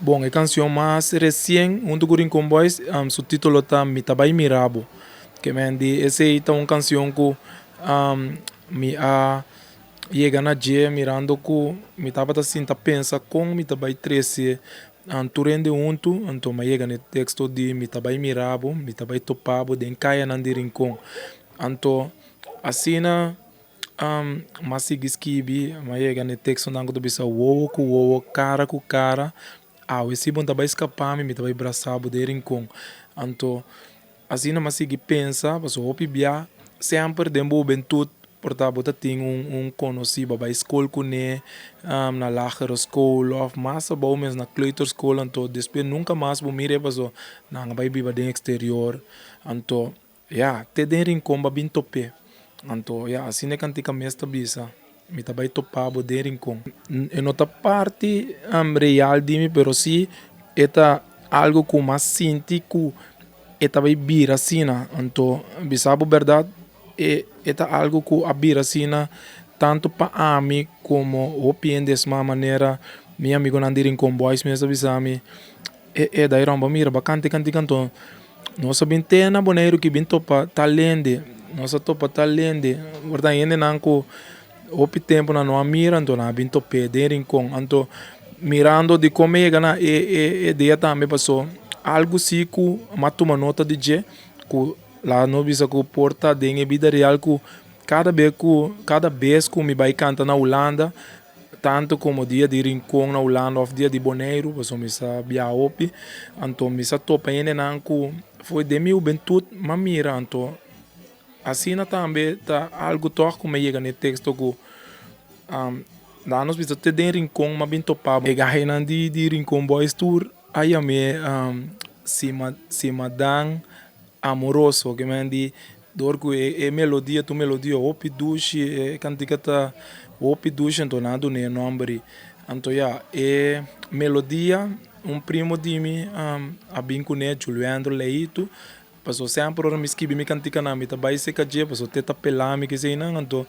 Bom, a canção mais recente, junto com o Rincon Boys, su título está Mi Tabai Mirabo. Que me di, essa é uma canção que me a chega na dia mirando que me estava assim, tá pensa com mi tabai 13 turende junto, então me chega no texto de Mi Tabai Mirabo, Mi Tabai Topabo, den caia na de Rincon. Então, assim masig skibi mayega ne texto nango do bisa wowo ku wowo cara ku cara esse bom tabai escapar me tabai braçabo de rincon anto assim na masig pensa paso hopi bia sempre dembo bentut porta bota ting conhecido ba school ku ne na lagere school of massa bom mes na kleuterschool anto después nunca mais bo mire paso na bai biba den exterior anto ja te den rincon ba bin tope. Anto, ja, assim é cantica mesta bisa. Me tabai topabo de rincon. En outra parte, real dimi, pero si, eta algo que mais sinti que eta vai vir assim, anto, bisabo verdade, eta algo que a vir assim, tanto para mim como o piendes ma maneira, meu amigo não direm com boys, mesmo bisami, daí romba mira, bacante canto. Nossa bintena boneiro que binto pa talende, nossa topa talende, verdade ainda não co opi tempo na não mira então na binto pederem com anto mirando de como é gana dia também passou algo sico matuma nota de je ku lá no bisa ku porta de vida real ku cada vez que me vai cantar na Holanda tanto como dia de Rincon na Holanda ou dia de Bonaire, você me sabe a opi, então me sa topa ainda não foi de mil bentut mamira então assim também tá algo toque como chega no texto que lá nós bisa te de Rincon mas bem topado e aí de Rincon Boys Tour aí a me se madan amoroso que me di dor que melodia tu melodia opi duche cantica tá opi duche então nada né nome então já melodia primo de mim a binco né Juliano Leito passou sempre ora me esquibi me cantica na mita vai se caje passou teta pelame que sei não então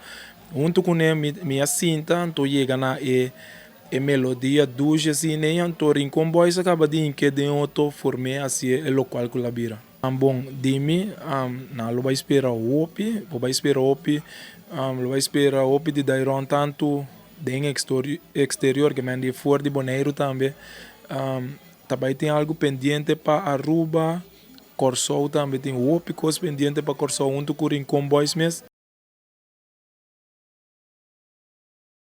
junto com né me assinta então chega na melodia duche assim nem então Rincon Boys acaba de que de outro formé assim é local que labira bom dimi na lo vai esperar o opi vai esperar opi lo vai esperar opi de dairon tanto den exterior que me fora de Bonaire também também tem algo pendente para Aruba Corsou também tem opi coisa pendente para Corsou junto com Rincon Boys mesmo